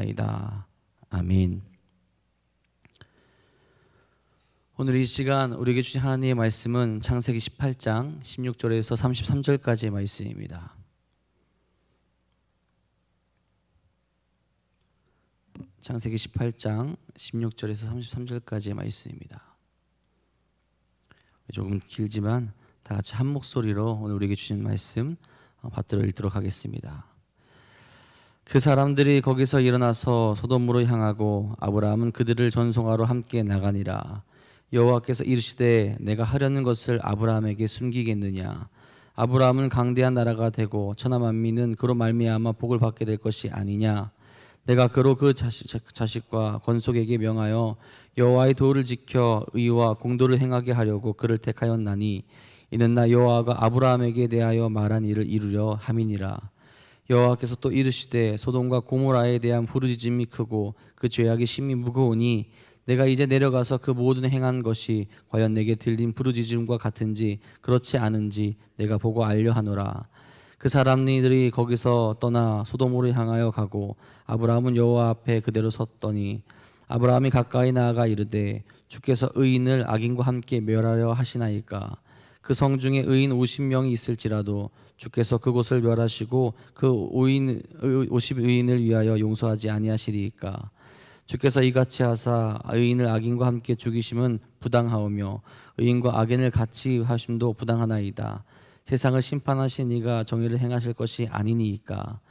기도하옵나이다. 아멘. 오늘 이 시간 우리에게 주신 하나님의 말씀은 창세기 18장 16절에서 33절까지의 말씀입니다. 창세기 18장 16절에서 33절까지의 말씀입니다. 조금 길지만 다 같이 한 목소리로 오늘 우리에게 주신 말씀 받들어 읽도록 하겠습니다. 그 사람들이 거기서 일어나서 소돔으로 향하고 아브라함은 그들을 전송하러 함께 나가니라. 여호와께서 이르시되 내가 하려는 것을 아브라함에게 숨기겠느냐. 아브라함은 강대한 나라가 되고 천하 만민은 그로 말미암아 복을 받게 될 것이 아니냐. 내가 그로 그 자식과 건속에게 명하여 여호와의 도를 지켜 의와 공도를 행하게 하려고 그를 택하였나니 이는 나 여호와가 아브라함에게 대하여 말한 일을 이루려 함이니라. 여호와께서 또 이르시되 소돔과 고모라에 대한 부르짖음이 크고 그 죄악이 심히 무거우니 내가 이제 내려가서 그 모든 행한 것이 과연 내게 들린 부르짖음과 같은지 그렇지 않은지 내가 보고 알려 하노라. 그 사람들이 거기서 떠나 소돔으로 향하여 가고 아브라함은 여호와 앞에 그대로 섰더니 아브라함이 가까이 나아가 이르되 주께서 의인을 악인과 함께 멸하려 하시나이까. 그 성 중에 의인 50명이 있을지라도 주께서 그곳을 멸하시고 그 50의인을 위하여 용서하지 아니하시리이까. 주께서 이같이 하사 의인을 악인과 함께 죽이심은 부당하오며 의인과 악인을 같이 하심도 부당하나이다. 세상을 심판하신 이가 정의를 행하실 것이 아니니이까.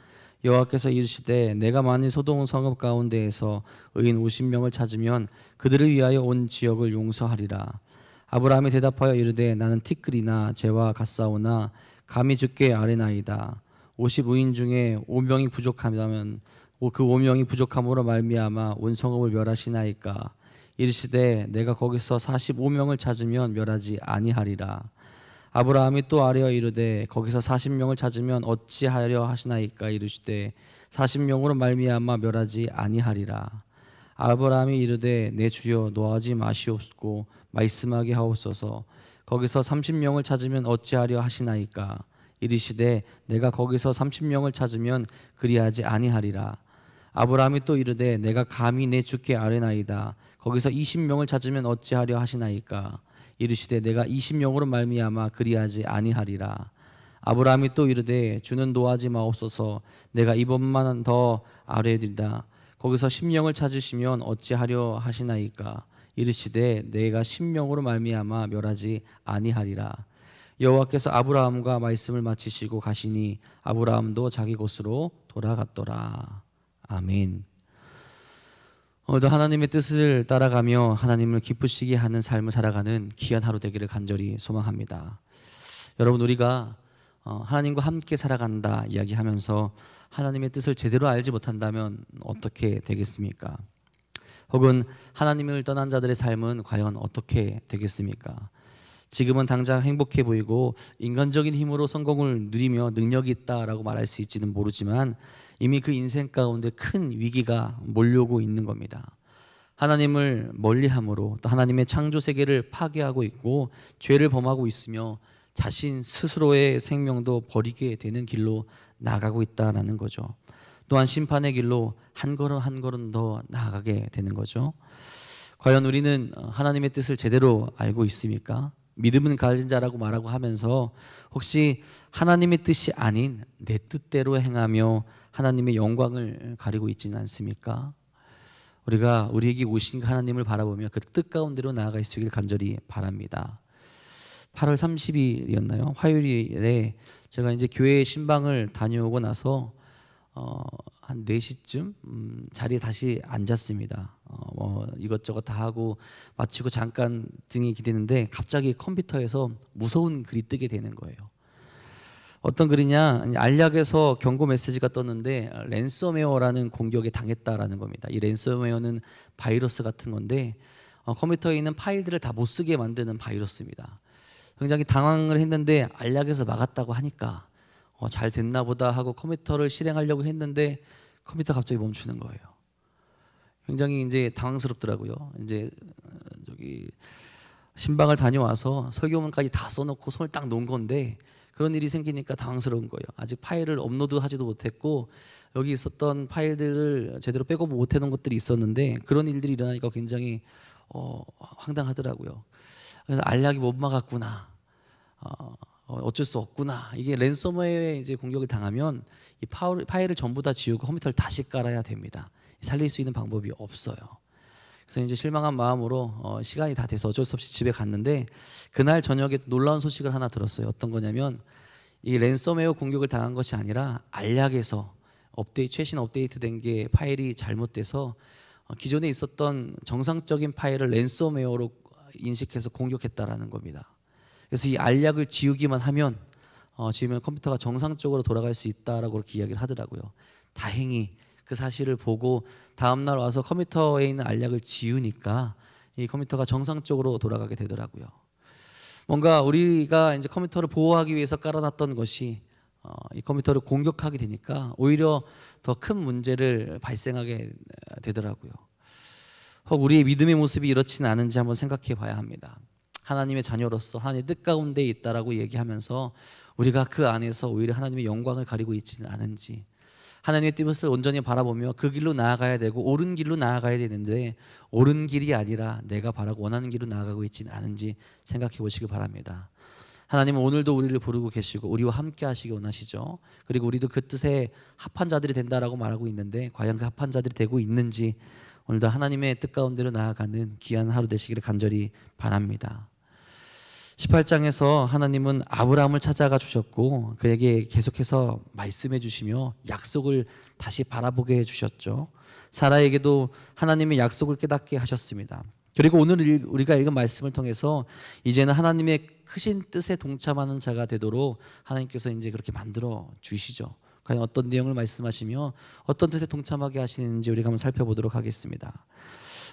여호와께서 이르시되 내가 만일 소돔 성읍 가운데에서 의인 50명을 찾으면 그들을 위하여 온 지역을 용서하리라. 아브라함이 대답하여 이르되 나는 티끌이나 재와 같사오나 감히 주께 아뢰나이다. 50의인 중에 5명이 부족하면 그 5명이 부족함으로 말미암아 온 성읍을 멸하시나이까. 이르시되 내가 거기서 45명을 찾으면 멸하지 아니하리라. 아브라함이 또 아뢰어 이르되 거기서 40명을 찾으면 어찌하려 하시나이까. 이르시되 40명으로 말미암아 멸하지 아니하리라. 아브라함이 이르되 내 주여 노하지 마시옵고 말씀하게 하옵소서. 거기서 30명을 찾으면 어찌하려 하시나이까. 이르시되 내가 거기서 30명을 찾으면 그리하지 아니하리라. 아브라함이 또 이르되 내가 감히 내 주께 아뢰나이다. 거기서 20명을 찾으면 어찌하려 하시나이까. 이르시되 내가 20명으로 말미암아 그리하지 아니하리라. 아브라함이 또 이르되 주는 노하지 마옵소서. 내가 이번만 더 아뢰리다. 거기서 10명을 찾으시면 어찌하려 하시나이까. 이르시되 내가 10명으로 말미암아 멸하지 아니하리라. 여호와께서 아브라함과 말씀을 마치시고 가시니 아브라함도 자기 곳으로 돌아갔더라. 아멘. 오늘도 하나님의 뜻을 따라가며 하나님을 기쁘시게 하는 삶을 살아가는 귀한 하루 되기를 간절히 소망합니다. 여러분, 우리가 하나님과 함께 살아간다 이야기하면서 하나님의 뜻을 제대로 알지 못한다면 어떻게 되겠습니까? 혹은 하나님을 떠난 자들의 삶은 과연 어떻게 되겠습니까? 지금은 당장 행복해 보이고 인간적인 힘으로 성공을 누리며 능력이 있다라고 말할 수 있지는 모르지만 이미 그 인생 가운데 큰 위기가 몰려오고 있는 겁니다. 하나님을 멀리함으로 또 하나님의 창조 세계를 파괴하고 있고 죄를 범하고 있으며 자신 스스로의 생명도 버리게 되는 길로 나아가고 있다라는 거죠. 또한 심판의 길로 한 걸음 한 걸음 더 나아가게 되는 거죠. 과연 우리는 하나님의 뜻을 제대로 알고 있습니까? 믿음은 가진 자라고 말하고 하면서 혹시 하나님의 뜻이 아닌 내 뜻대로 행하며 하나님의 영광을 가리고 있지는 않습니까? 우리가 우리에게 오신 하나님을 바라보며 그 뜻 가운데로 나아갈 수 있기를 간절히 바랍니다. 8월 30일이었나요? 화요일에 제가 이제 교회 신방을 다녀오고 나서 한 4시쯤 자리에 다시 앉았습니다. 이것저것 다 하고 마치고 잠깐 등이 기대는데 갑자기 컴퓨터에서 무서운 글이 뜨게 되는 거예요. 어떤 글이냐, 알약에서 경고 메시지가 떴는데 랜섬웨어라는 공격에 당했다라는 겁니다. 이 랜섬웨어는 바이러스 같은 건데 컴퓨터에 있는 파일들을 다 못 쓰게 만드는 바이러스입니다. 굉장히 당황을 했는데 알약에서 막았다고 하니까 잘 됐나 보다 하고 컴퓨터를 실행하려고 했는데 컴퓨터가 갑자기 멈추는 거예요. 굉장히 이제 당황스럽더라고요. 이제 저기 신방을 다녀와서 설교문까지 다 써놓고 손을 딱 놓은 건데 그런 일이 생기니까 당황스러운 거예요. 아직 파일을 업로드하지도 못했고 여기 있었던 파일들을 제대로 백업 못 해놓은 것들이 있었는데 그런 일들이 일어나니까 굉장히 황당하더라고요. 그래서 알약이 못 막았구나. 어쩔 수 없구나. 이게 랜섬웨어에 이제 공격을 당하면 이 파일을 전부 다 지우고 컴퓨터를 다시 깔아야 됩니다. 살릴 수 있는 방법이 없어요. 그래서 이제 실망한 마음으로 시간이 다 돼서 어쩔 수 없이 집에 갔는데 그날 저녁에 놀라운 소식을 하나 들었어요. 어떤 거냐면 이 랜섬웨어 공격을 당한 것이 아니라 알약에서 최신 업데이트된 게 파일이 잘못돼서 기존에 있었던 정상적인 파일을 랜섬웨어로 인식해서 공격했다라는 겁니다. 그래서 이 알약을 지우기만 하면 지우면 컴퓨터가 정상적으로 돌아갈 수 있다라고 그렇게 이야기를 하더라고요. 다행히 그 사실을 보고 다음날 와서 컴퓨터에 있는 알약을 지우니까 이 컴퓨터가 정상적으로 돌아가게 되더라고요. 뭔가 우리가 이제 컴퓨터를 보호하기 위해서 깔아놨던 것이 이 컴퓨터를 공격하게 되니까 오히려 더 큰 문제를 발생하게 되더라고요. 혹 우리의 믿음의 모습이 이렇지는 않은지 한번 생각해 봐야 합니다. 하나님의 자녀로서 하나님의 뜻 가운데 있다라고 얘기하면서 우리가 그 안에서 오히려 하나님의 영광을 가리고 있지는 않은지, 하나님의 뜻을 온전히 바라보며 그 길로 나아가야 되고 옳은 길로 나아가야 되는데 옳은 길이 아니라 내가 바라고 원하는 길로 나아가고 있지는 않은지 생각해 보시기 바랍니다. 하나님은 오늘도 우리를 부르고 계시고 우리와 함께 하시기 원하시죠. 그리고 우리도 그 뜻에 합한 자들이 된다라고 말하고 있는데 과연 그 합한 자들이 되고 있는지 오늘도 하나님의 뜻 가운데로 나아가는 귀한 하루 되시기를 간절히 바랍니다. 18장에서 하나님은 아브라함을 찾아가 주셨고 그에게 계속해서 말씀해 주시며 약속을 다시 바라보게 해 주셨죠. 사라에게도 하나님의 약속을 깨닫게 하셨습니다. 그리고 오늘 우리가 읽은 말씀을 통해서 이제는 하나님의 크신 뜻에 동참하는 자가 되도록 하나님께서 이제 그렇게 만들어 주시죠. 과연 어떤 내용을 말씀하시며 어떤 뜻에 동참하게 하시는지 우리가 한번 살펴보도록 하겠습니다.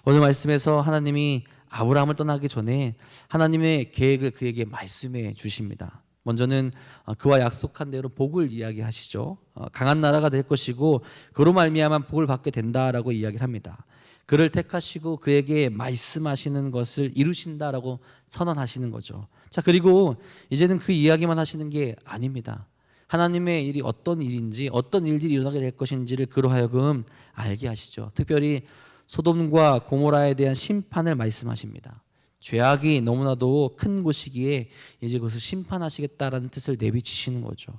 오늘 말씀에서 하나님이 아브라함을 떠나기 전에 하나님의 계획을 그에게 말씀해 주십니다. 먼저는 그와 약속한 대로 복을 이야기하시죠. 강한 나라가 될 것이고 그로 말미암아 복을 받게 된다라고 이야기를 합니다. 그를 택하시고 그에게 말씀하시는 것을 이루신다라고 선언하시는 거죠. 자, 그리고 이제는 그 이야기만 하시는 게 아닙니다. 하나님의 일이 어떤 일인지 어떤 일들이 일어나게 될 것인지를 그로 하여금 알게 하시죠. 특별히 소돔과 고모라에 대한 심판을 말씀하십니다. 죄악이 너무나도 큰 곳이기에 이제 그것을 심판하시겠다라는 뜻을 내비치시는 거죠.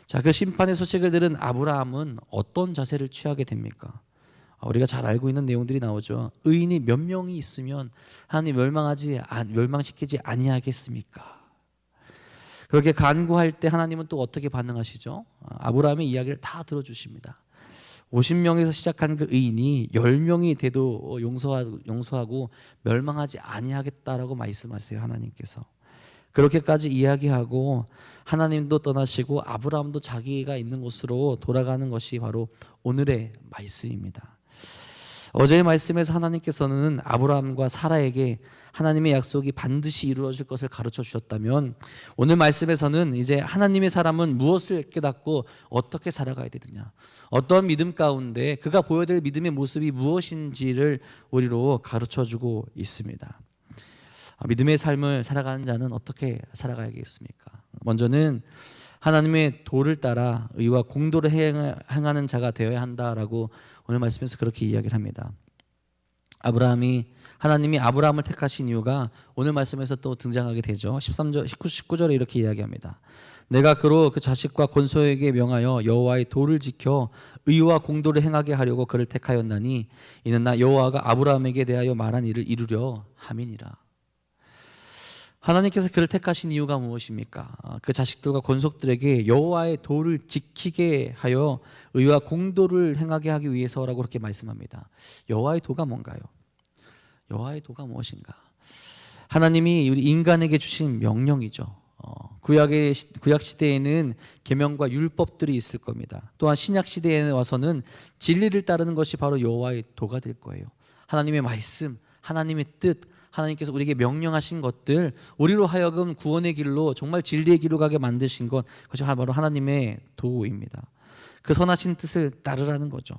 자, 그 심판의 소식을 들은 아브라함은 어떤 자세를 취하게 됩니까? 우리가 잘 알고 있는 내용들이 나오죠. 의인이 몇 명이 있으면 하나님 멸망시키지 아니하겠습니까? 그렇게 간구할 때 하나님은 또 어떻게 반응하시죠? 아브라함의 이야기를 다 들어주십니다. 50명에서 시작한 그 의인이 10명이 돼도 용서하고 멸망하지 아니하겠다라고 말씀하세요. 하나님께서 그렇게까지 이야기하고 하나님도 떠나시고 아브라함도 자기가 있는 곳으로 돌아가는 것이 바로 오늘의 말씀입니다. 어제의 말씀에서 하나님께서는 아브라함과 사라에게 하나님의 약속이 반드시 이루어질 것을 가르쳐 주셨다면 오늘 말씀에서는 이제 하나님의 사람은 무엇을 깨닫고 어떻게 살아가야 되느냐, 어떤 믿음 가운데 그가 보여야 될 믿음의 모습이 무엇인지를 우리로 가르쳐 주고 있습니다. 믿음의 삶을 살아가는 자는 어떻게 살아가야겠습니까? 먼저는 하나님의 도를 따라 의와 공도를 행하는 자가 되어야 한다라고 오늘 말씀에서 그렇게 이야기를 합니다. 하나님이 아브라함을 택하신 이유가 오늘 말씀에서 또 등장하게 되죠. 13절, 19절에 이렇게 이야기합니다. 내가 그로 그 자식과 권소에게 명하여 여호와의 도를 지켜 의와 공도를 행하게 하려고 그를 택하였나니 이는 나 여호와가 아브라함에게 대하여 말한 일을 이루려 함이니라. 하나님께서 그를 택하신 이유가 무엇입니까? 그 자식들과 권속들에게 여호와의 도를 지키게 하여 의와 공도를 행하게 하기 위해서라고 그렇게 말씀합니다. 여호와의 도가 뭔가요? 여호와의 도가 무엇인가? 하나님이 우리 인간에게 주신 명령이죠. 구약 시대에는 계명과 율법들이 있을 겁니다. 또한 신약 시대에 와서는 진리를 따르는 것이 바로 여호와의 도가 될 거예요. 하나님의 말씀, 하나님의 뜻, 하나님께서 우리에게 명령하신 것들, 우리로 하여금 구원의 길로 정말 진리의 길로 가게 만드신 것, 그것이 바로 하나님의 도입니다. 그 선하신 뜻을 따르라는 거죠.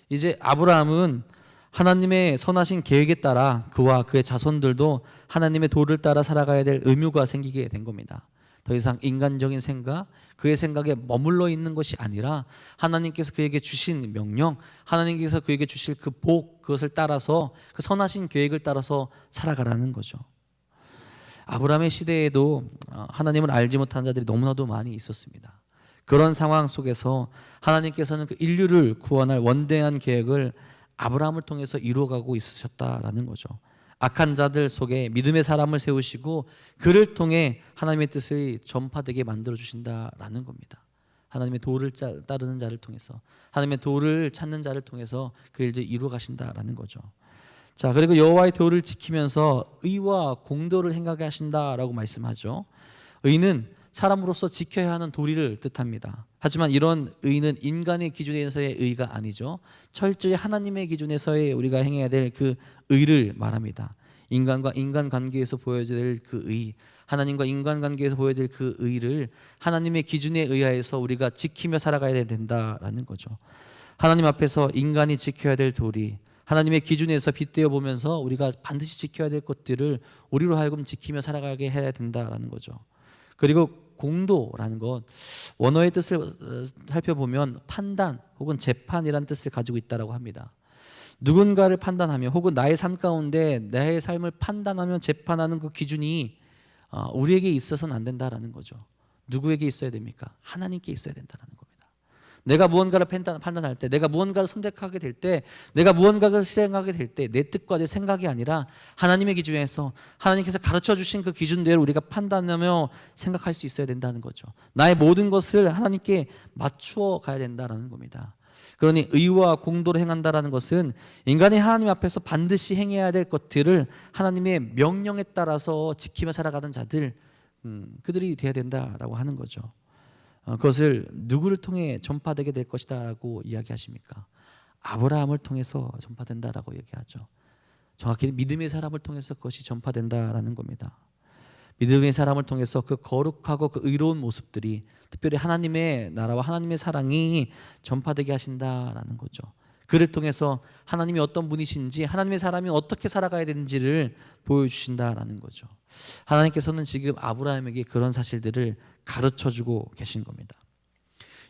이제 아브라함은 하나님의 선하신 계획에 따라 그와 그의 자손들도 하나님의 도를 따라 살아가야 될 의무가 생기게 된 겁니다. 더 이상 인간적인 생각, 그의 생각에 머물러 있는 것이 아니라 하나님께서 그에게 주신 명령, 하나님께서 그에게 주실 그 복, 그것을 따라서 그 선하신 계획을 따라서 살아가라는 거죠. 아브라함의 시대에도 하나님을 알지 못한 자들이 너무나도 많이 있었습니다. 그런 상황 속에서 하나님께서는 그 인류를 구원할 원대한 계획을 아브라함을 통해서 이루어가고 있으셨다라는 거죠. 악한 자들 속에 믿음의 사람을 세우시고 그를 통해 하나님의 뜻을 전파되게 만들어 주신다라는 겁니다. 하나님의 도를 따르는 자를 통해서, 하나님의 도를 찾는 자를 통해서 그 일들을 이루어 가신다라는 거죠. 자, 그리고 여호와의 도를 지키면서 의와 공도를 행하게 하신다라고 말씀하죠. 의는 사람으로서 지켜야 하는 도리를 뜻합니다. 하지만 이런 의는 인간의 기준에서의 의가 아니죠. 철저히 하나님의 기준에서의 우리가 행해야 될 그 의를 말합니다. 인간과 인간 관계에서 보여야 될 그 의, 하나님과 인간 관계에서 보여야 될 그 의를 하나님의 기준에 의하여서 우리가 지키며 살아가야 된다라는 거죠. 하나님 앞에서 인간이 지켜야 될 도리, 하나님의 기준에서 빗대어 보면서 우리가 반드시 지켜야 될 것들을 우리로 하여금 지키며 살아가게 해야 된다라는 거죠. 그리고 공도라는 것, 원어의 뜻을 살펴보면 판단 혹은 재판이라는 뜻을 가지고 있다고 합니다. 누군가를 판단하며 혹은 나의 삶 가운데 나의 삶을 판단하며 재판하는 그 기준이 우리에게 있어서는 안 된다라는 거죠. 누구에게 있어야 됩니까? 하나님께 있어야 된다는 겁니다. 내가 무언가를 판단할 때, 내가 무언가를 선택하게 될 때, 내가 무언가를 실행하게 될 때 내 뜻과 내 생각이 아니라 하나님의 기준에서 하나님께서 가르쳐 주신 그 기준대로 우리가 판단하며 생각할 수 있어야 된다는 거죠. 나의 모든 것을 하나님께 맞추어 가야 된다는 겁니다. 그러니 의와 공도를 행한다는 것은 인간이 하나님 앞에서 반드시 행해야 될 것들을 하나님의 명령에 따라서 지키며 살아가는 자들, 그들이 되어야 된다라고 하는 거죠. 그것을 누구를 통해 전파되게 될 것이다라고 이야기하십니까? 아브라함을 통해서 전파된다라고 얘기하죠. 정확히 믿음의 사람을 통해서 그것이 전파된다라는 겁니다. 믿음의 사람을 통해서 그 거룩하고 그 의로운 모습들이 특별히 하나님의 나라와 하나님의 사랑이 전파되게 하신다라는 거죠. 그를 통해서 하나님이 어떤 분이신지, 하나님의 사람이 어떻게 살아가야 되는지를 보여주신다라는 거죠. 하나님께서는 지금 아브라함에게 그런 사실들을 가르쳐주고 계신 겁니다.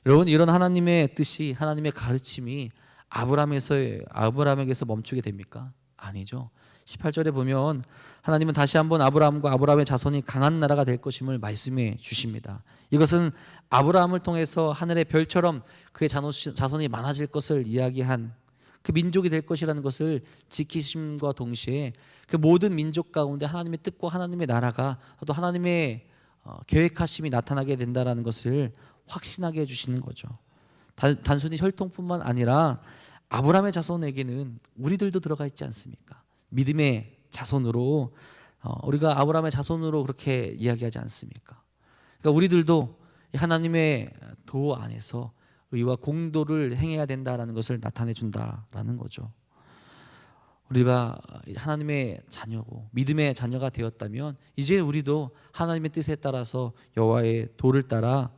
여러분, 이런 하나님의 뜻이, 하나님의 가르침이 아브라함에게서 멈추게 됩니까? 아니죠. 18절에 보면 하나님은 다시 한번 아브라함과 아브라함의 자손이 강한 나라가 될 것임을 말씀해 주십니다. 이것은 아브라함을 통해서 하늘의 별처럼 그의 자손이 많아질 것을 이야기한 그 민족이 될 것이라는 것을 지키심과 동시에 그 모든 민족 가운데 하나님의 뜻과 하나님의 나라가 또 하나님의 계획하심이 나타나게 된다는 것을 확신하게 해주시는 거죠. 단순히 혈통뿐만 아니라 아브라함의 자손에게는 우리들도 들어가 있지 않습니까? 믿음의 자손으로, 우리가 아브라함의 자손으로 그렇게 이야기하지 않습니까? 그러니까 우리들도 하나님의 도 안에서 의와 공도를 행해야 된다라는 것을 나타내 준다라는 거죠. 우리가 하나님의 자녀고 믿음의 자녀가 되었다면 이제 우리도 하나님의 뜻에 따라서 여호와의 도를 따라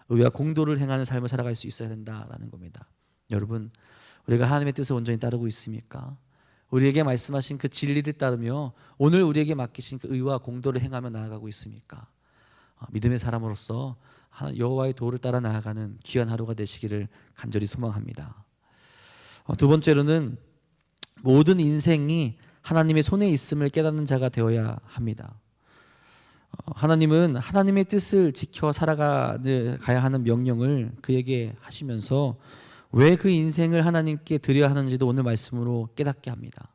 의와 공도를 행하는 삶을 살아갈 수 있어야 된다라는 겁니다. 여러분, 우리가 하나님의 뜻을 온전히 따르고 있습니까? 우리에게 말씀하신 그 진리를 따르며 오늘 우리에게 맡기신 그 의와 공도를 행하며 나아가고 있습니까? 믿음의 사람으로서 여호와의 도를 따라 나아가는 귀한 하루가 되시기를 간절히 소망합니다. 두 번째로는 모든 인생이 하나님의 손에 있음을 깨닫는 자가 되어야 합니다. 하나님은 하나님의 뜻을 지켜 살아가야 하는 명령을 그에게 하시면서 왜 그 인생을 하나님께 드려야 하는지도 오늘 말씀으로 깨닫게 합니다.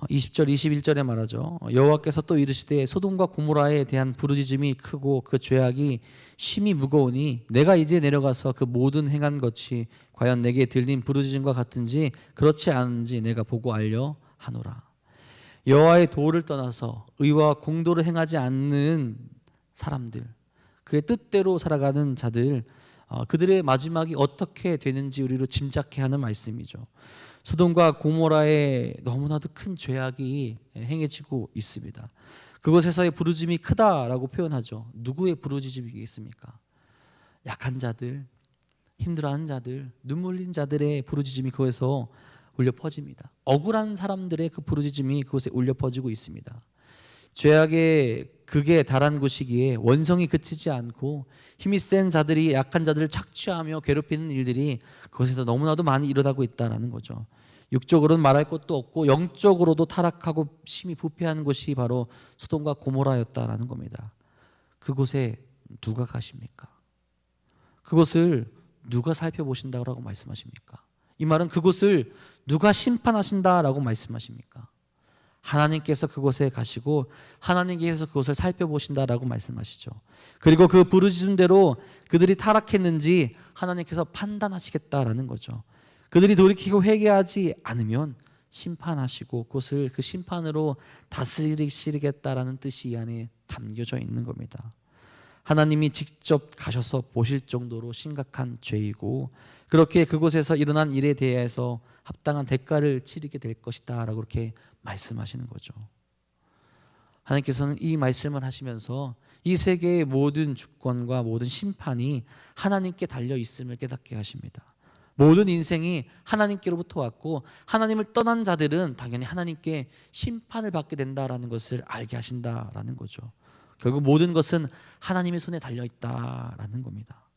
20절 21절에 말하죠. 여호와께서 또 이르시되 소돔과 고모라에 대한 부르짖음이 크고 그 죄악이 심히 무거우니 내가 이제 내려가서 그 모든 행한 것이 과연 내게 들린 부르짖음과 같은지 그렇지 않은지 내가 보고 알려 하노라. 여호와의 도를 떠나서 의와 공도를 행하지 않는 사람들, 그의 뜻대로 살아가는 자들, 그들의 마지막이 어떻게 되는지 우리로 짐작해 하는 말씀이죠. 소돔과 고모라에 너무나도 큰 죄악이 행해지고 있습니다. 그곳에서의 부르짖음이 크다라고 표현하죠. 누구의 부르짖음이겠습니까? 약한 자들, 힘들어하는 자들, 눈물 흘린 자들의 부르짖음이 그곳에서 울려 퍼집니다. 억울한 사람들의 그 부르짖음이 그곳에 울려 퍼지고 있습니다. 죄악의 극에 달한 곳이기에 원성이 그치지 않고 힘이 센 자들이 약한 자들을 착취하며 괴롭히는 일들이 그것에서 너무나도 많이 일어나고 있다는 거죠. 육적으로는 말할 것도 없고 영적으로도 타락하고 심히 부패한 곳이 바로 소돔과 고모라였다라는 겁니다. 그곳에 누가 가십니까? 그곳을 누가 살펴보신다고 말씀하십니까? 이 말은 그곳을 누가 심판하신다라고 말씀하십니까? 하나님께서 그곳에 가시고 하나님께서 그곳을 살펴보신다라고 말씀하시죠. 그리고 그 부르짖은 대로 그들이 타락했는지 하나님께서 판단하시겠다라는 거죠. 그들이 돌이키고 회개하지 않으면 심판하시고 그것을 그 심판으로 다스리시겠다라는 뜻이 이 안에 담겨져 있는 겁니다. 하나님이 직접 가셔서 보실 정도로 심각한 죄이고 그렇게 그곳에서 일어난 일에 대해서 합당한 대가를 치르게 될 것이다 라고 그렇게 말씀하시는 거죠. 하나님께서는 이 말씀을 하시면서 이 세계의 모든 주권과 모든 심판이 하나님께 달려 있음을 깨닫게 하십니다. 모든 인생이 하나님께로부터 왔고 하나님을 떠난 자들은 당연히 하나님께 심판을 받게 된다라는 것을 알게 하신다라는 거죠. 결국 모든 것은 하나님의 손에 달려 있다라는 겁니다.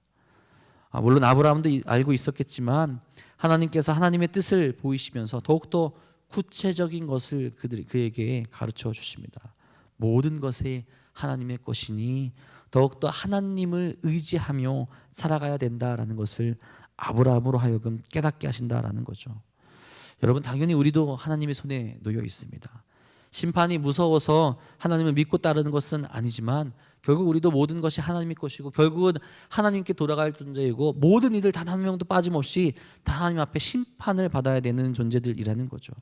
물론 아브라함도 알고 있었겠지만 하나님께서 하나님의 뜻을 보이시면서 더욱더 구체적인 것을 그에게 가르쳐 주십니다. 모든 것이 하나님의 것이니 더욱더 하나님을 의지하며 살아가야 된다라는 것을 아브라함으로 하여금 깨닫게 하신다라는 거죠. 여러분 당연히 우리도 하나님의 손에 놓여 있습니다. 심판이 무서워서 하나님을 믿고 따르는 것은 아니지만 결국 우리도 모든 것이 하나님의 것이고 결국은 하나님께 돌아갈 존재이고 모든 이들 단 한 명도 빠짐없이 다 하나님 앞에 심판을 받아야 되는 존재들이라는 거죠.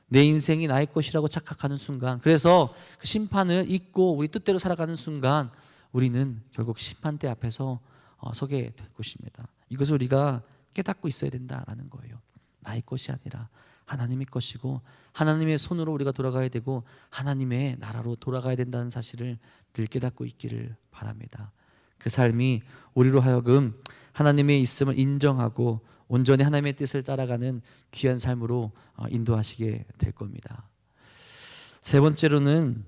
내 인생이 나의 것이라고 착각하는 순간, 그래서 그 심판을 잊고 우리 뜻대로 살아가는 순간 우리는 결국 심판대 앞에서 서게 될 것입니다. 이것을 우리가 깨닫고 있어야 된다라는 거예요. 나의 것이 아니라 하나님의 것이고 하나님의 손으로 우리가 돌아가야 되고 하나님의 나라로 돌아가야 된다는 사실을 늘 깨닫고 있기를 바랍니다. 그 삶이 우리로 하여금 하나님의 있음을 인정하고 온전히 하나님의 뜻을 따라가는 귀한 삶으로 인도하시게 될 겁니다. 세 번째로는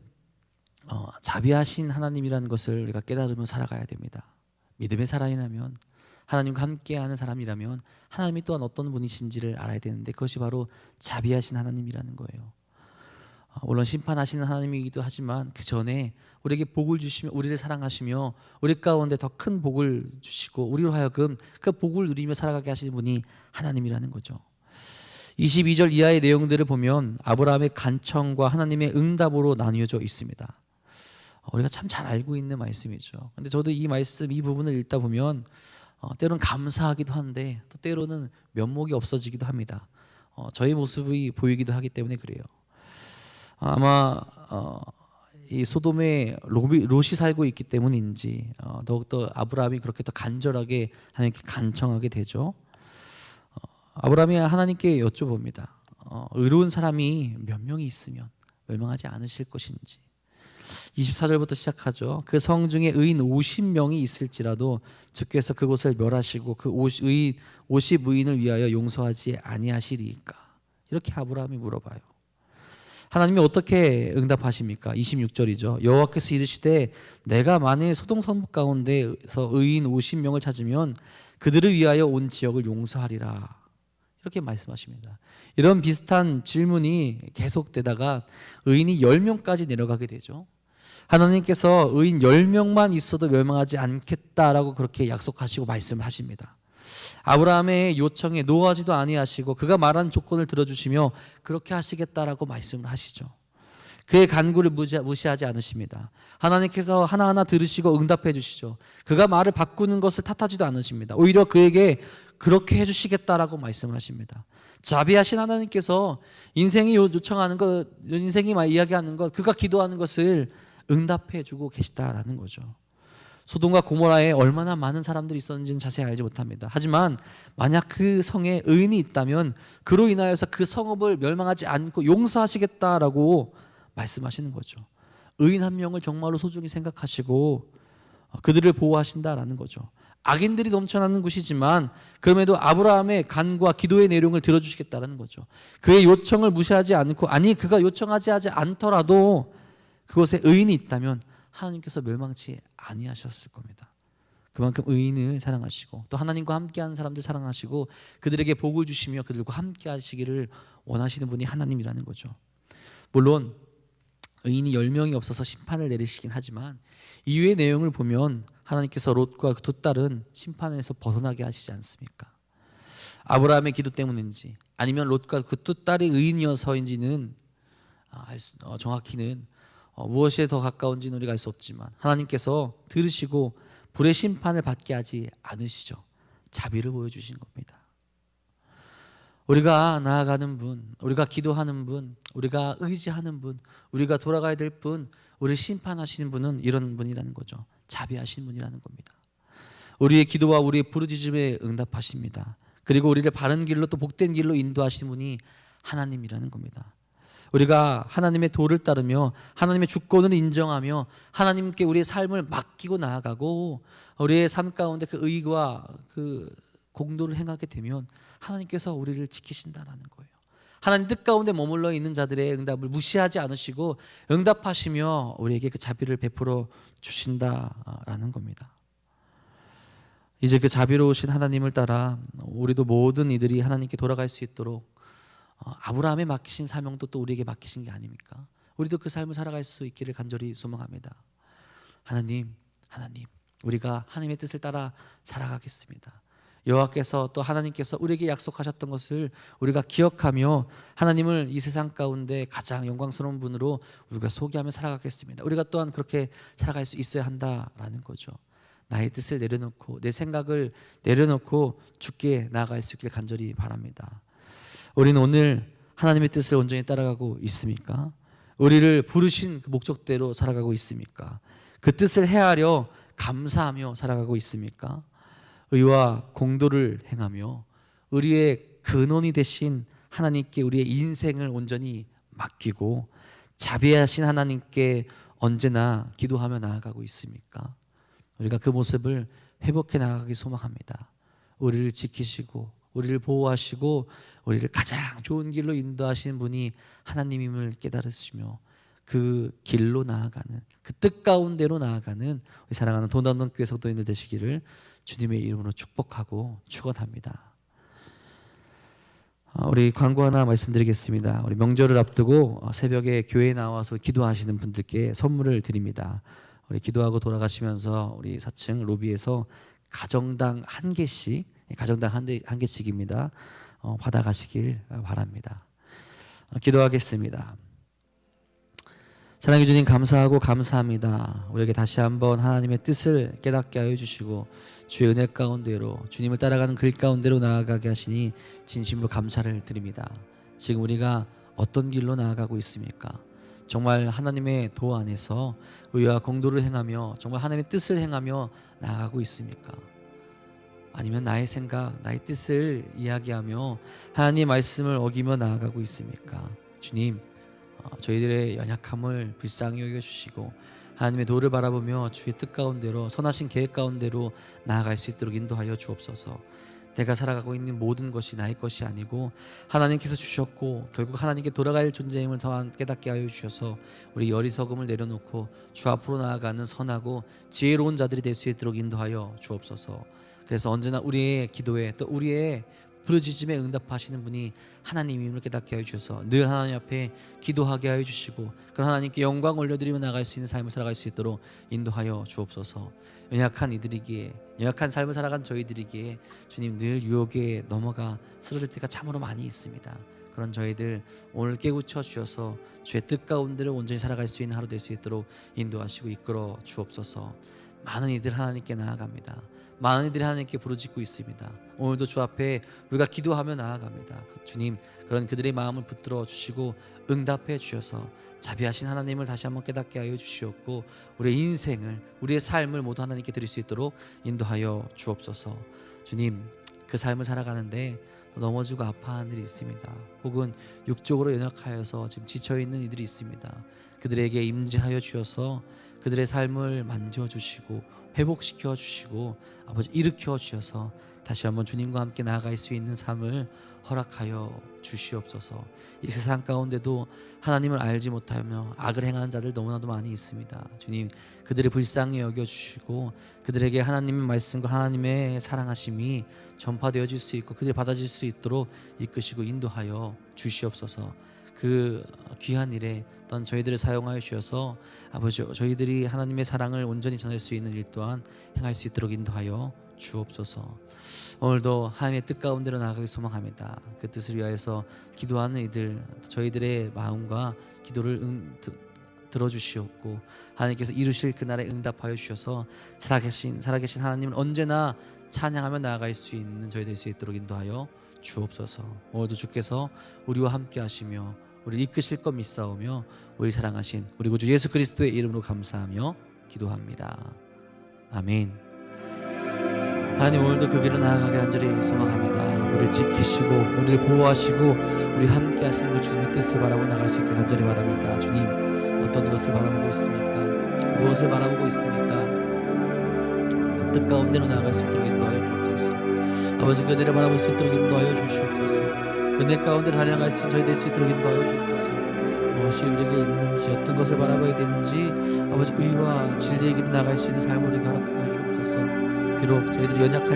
자비하신 하나님이라는 것을 우리가 깨달으며 살아가야 됩니다. 믿음의 사람이라면 하나님과 함께하는 사람이라면 하나님이 또한 어떤 분이신지를 알아야 되는데 그것이 바로 자비하신 하나님이라는 거예요. 물론 심판하시는 하나님이기도 하지만 그 전에 우리에게 복을 주시며 우리를 사랑하시며 우리 가운데 더 큰 복을 주시고 우리로 하여금 그 복을 누리며 살아가게 하시는 분이 하나님이라는 거죠. 22절 이하의 내용들을 보면 아브라함의 간청과 하나님의 응답으로 나뉘어져 있습니다. 우리가 참 잘 알고 있는 말씀이죠. 근데 저도 이 말씀 이 부분을 읽다 보면 때로는 감사하기도 한데 또 때로는 면목이 없어지기도 합니다. 저의 모습이 보이기도 하기 때문에 그래요. 아마 이 소돔에 롯이 살고 있기 때문인지 더욱더 아브라함이 그렇게 더 간절하게 하나님께 간청하게 되죠. 아브라함이 하나님께 여쭤봅니다. 의로운 사람이 몇 명이 있으면 멸망하지 않으실 것인지. 24절부터 시작하죠. 그 성 중에 의인 50명이 있을지라도 주께서 그곳을 멸하시고 그 50의인을 위하여 용서하지 아니하시리이까. 이렇게 아브라함이 물어봐요. 하나님이 어떻게 응답하십니까? 26절이죠. 여호와께서 이르시되 내가 만일 소돔 성읍 가운데서 의인 50명을 찾으면 그들을 위하여 온 지역을 용서하리라. 이렇게 말씀하십니다. 이런 비슷한 질문이 계속되다가 의인이 10명까지 내려가게 되죠. 하나님께서 의인 10명만 있어도 멸망하지 않겠다라고 그렇게 약속하시고 말씀을 하십니다. 아브라함의 요청에 노하지도 아니하시고 그가 말한 조건을 들어주시며 그렇게 하시겠다라고 말씀을 하시죠. 그의 간구를 무시하지 않으십니다. 하나님께서 하나하나 들으시고 응답해 주시죠. 그가 말을 바꾸는 것을 탓하지도 않으십니다. 오히려 그에게 그렇게 해주시겠다라고 말씀하십니다. 자비하신 하나님께서 인생이 요청하는 것, 인생이 이야기하는 것, 그가 기도하는 것을 응답해 주고 계시다라는 거죠. 소돔과 고모라에 얼마나 많은 사람들이 있었는지는 자세히 알지 못합니다. 하지만 만약 그 성에 의인이 있다면 그로 인하여서 그 성읍을 멸망하지 않고 용서하시겠다라고 말씀하시는 거죠. 의인 한 명을 정말로 소중히 생각하시고 그들을 보호하신다라는 거죠. 악인들이 넘쳐나는 곳이지만 그럼에도 아브라함의 간구와 기도의 내용을 들어주시겠다라는 거죠. 그의 요청을 무시하지 않고, 아니 그가 요청하지 않더라도 그곳에 의인이 있다면 하나님께서 멸망치 아니하셨을 겁니다. 그만큼 의인을 사랑하시고 또 하나님과 함께하는 사람들 사랑하시고 그들에게 복을 주시며 그들과 함께하시기를 원하시는 분이 하나님이라는 거죠. 물론 의인이 10명이 없어서 심판을 내리시긴 하지만 이후의 내용을 보면 하나님께서 롯과 그 두 딸은 심판에서 벗어나게 하시지 않습니까? 아브라함의 기도 때문인지 아니면 롯과 그 두 딸이 의인이어서인지는 정확히는 무엇에 더 가까운지는 우리가 알 수 없지만 하나님께서 들으시고 불의 심판을 받게 하지 않으시죠. 자비를 보여주신 겁니다. 우리가 나아가는 분, 우리가 기도하는 분, 우리가 의지하는 분, 우리가 돌아가야 될 분, 우리를 심판하시는 분은 이런 분이라는 거죠. 자비하시는 분이라는 겁니다. 우리의 기도와 우리의 부르짖음에 응답하십니다. 그리고 우리를 바른 길로 또 복된 길로 인도하시는 분이 하나님이라는 겁니다. 우리가 하나님의 도를 따르며 하나님의 주권을 인정하며 하나님께 우리의 삶을 맡기고 나아가고 우리의 삶 가운데 그 의와 그 공도를 행하게 되면 하나님께서 우리를 지키신다라는 거예요. 하나님 뜻 가운데 머물러 있는 자들의 응답을 무시하지 않으시고 응답하시며 우리에게 그 자비를 베풀어 주신다라는 겁니다. 이제 그 자비로우신 하나님을 따라 우리도 모든 이들이 하나님께 돌아갈 수 있도록 아브라함에 맡기신 사명도 또 우리에게 맡기신 게 아닙니까? 우리도 그 삶을 살아갈 수 있기를 간절히 소망합니다. 하나님, 우리가 하나님의 뜻을 따라 살아가겠습니다. 여호와께서 또 하나님께서 우리에게 약속하셨던 것을 우리가 기억하며 하나님을 이 세상 가운데 가장 영광스러운 분으로 우리가 소개하며 살아가겠습니다. 우리가 또한 그렇게 살아갈 수 있어야 한다라는 거죠. 나의 뜻을 내려놓고 내 생각을 내려놓고 주께 나아갈 수 있기를 간절히 바랍니다. 우리는 오늘 하나님의 뜻을 온전히 따라가고 있습니까? 우리를 부르신 그 목적대로 살아가고 있습니까? 그 뜻을 헤아려 감사하며 살아가고 있습니까? 의와 공도를 행하며 우리의 근원이 되신 하나님께 우리의 인생을 온전히 맡기고 자비하신 하나님께 언제나 기도하며 나아가고 있습니까? 우리가 그 모습을 회복해 나가기 소망합니다. 우리를 지키시고 우리를 보호하시고 우리를 가장 좋은 길로 인도하시는 분이 하나님임을 깨달으시며 그 길로 나아가는 그 뜻 가운데로 나아가는 우리 사랑하는 도남동 교회 성도님들 되시기를 주님의 이름으로 축복하고 축원합니다. 우리 광고 하나 말씀드리겠습니다. 우리 명절을 앞두고 새벽에 교회에 나와서 기도하시는 분들께 선물을 드립니다. 우리 기도하고 돌아가시면서 우리 4층 로비에서 가정당 한 개씩, 가정당 한 개씩입니다. 받아가시길 바랍니다. 기도하겠습니다. 사랑해 주님 감사하고 감사합니다. 우리에게 다시 한번 하나님의 뜻을 깨닫게 하여 주시고 주의 은혜 가운데로 주님을 따라가는 길 가운데로 나아가게 하시니 진심으로 감사를 드립니다. 지금 우리가 어떤 길로 나아가고 있습니까? 정말 하나님의 도 안에서 의와 공도를 행하며 정말 하나님의 뜻을 행하며 나아가고 있습니까? 아니면 나의 생각, 나의 뜻을 이야기하며 하나님의 말씀을 어기며 나아가고 있습니까? 주님, 저희들의 연약함을 불쌍히 여겨주시고 하나님의 도를 바라보며 주의 뜻 가운데로 선하신 계획 가운데로 나아갈 수 있도록 인도하여 주옵소서. 내가 살아가고 있는 모든 것이 나의 것이 아니고 하나님께서 주셨고 결국 하나님께 돌아갈 존재임을 더 깨닫게 하여 주셔서 우리 어리석음을 내려놓고 주 앞으로 나아가는 선하고 지혜로운 자들이 될 수 있도록 인도하여 주옵소서. 그래서 언제나 우리의 기도에 또 우리의 부르짖음에 응답하시는 분이 하나님임을 깨닫게 하여 주셔서 늘 하나님 앞에 기도하게 하여 주시고 그런 하나님께 영광 올려드리며 나갈 수 있는 삶을 살아갈 수 있도록 인도하여 주옵소서. 연약한 이들이기에 연약한 삶을 살아간 저희들이기에 주님 늘 유혹에 넘어가 쓰러질 때가 참으로 많이 있습니다. 그런 저희들 오늘 깨우쳐 주셔서 주의 뜻 가운데를 온전히 살아갈 수 있는 하루 될 수 있도록 인도하시고 이끌어 주옵소서. 많은 이들 하나님께 나아갑니다. 많은 이들이 하나님께 부르짖고 있습니다. 오늘도 주 앞에 우리가 기도하며 나아갑니다. 주님 그런 그들의 마음을 붙들어 주시고 응답해 주셔서 자비하신 하나님을 다시 한번 깨닫게 하여 주시옵고 우리의 인생을 우리의 삶을 모두 하나님께 드릴 수 있도록 인도하여 주옵소서. 주님 그 삶을 살아가는데 넘어지고 아파하는 일이 있습니다. 혹은 육적으로 연약하여서 지금 지쳐있는 이들이 있습니다. 그들에게 임재하여 주셔서 그들의 삶을 만져주시고 회복시켜 주시고 아버지 일으켜 주셔서 다시 한번 주님과 함께 나아갈 수 있는 삶을 허락하여 주시옵소서. 이 세상 가운데도 하나님을 알지 못하며 악을 행하는 자들 너무나도 많이 있습니다. 주님, 그들을 불쌍히 여겨주시고 그들에게 하나님의 말씀과 하나님의 사랑하심이 전파되어질 수 있고 그들이 받아질 수 있도록 이끄시고 인도하여 주시옵소서. 그 귀한 일에 어떤 저희들을 사용하여 주셔서 아버지, 저희들이 하나님의 사랑을 온전히 전할 수 있는 일 또한 행할 수 있도록 인도하여 주옵소서. 오늘도 하나님의 뜻 가운데로 나아가기 소망합니다. 그 뜻을 위하여서 기도하는 이들, 저희들의 마음과 기도를 들어주시옵고 하나님께서 이루실 그날에 응답하여 주셔서 살아계신 하나님을 언제나 찬양하며 나아갈 수 있는 저희 될 수 있도록 인도하여 주옵소서. 오늘도 주께서 우리와 함께 하시며 우리를 이끄실 것 믿사오며 우리 사랑하신 우리 구주 예수 그리스도의 이름으로 감사하며 기도합니다. 아멘. 하나님, 오늘도 그 길로 나아가게 간절히 소망합니다. 우리를 지키시고 우리를 보호하시고 우리 함께 하시는 그 주님의 뜻을 바라보 나갈 수 있게 간절히 바랍니다. 주님, 어떤 것을 바라보고 있습니까? 무엇을 바라보고 있습니까? 그 뜻 가운데로 나아갈 수 있도록 인도하여 주옵소서. 아버지, 그들을 바라볼 수 있도록 인도하여 주시옵소서. 그네 가운데 달려갈 수 저희 될 수 있도록 인도하여 주옵소서. 무엇이 우리에게 있는지, 어떤 것을 바라봐야 되는지 아버지 의와 진리의 길로 나갈 수 있는 삶을 우리에게 허락하여 주옵소서. 비록 저희들이 연약할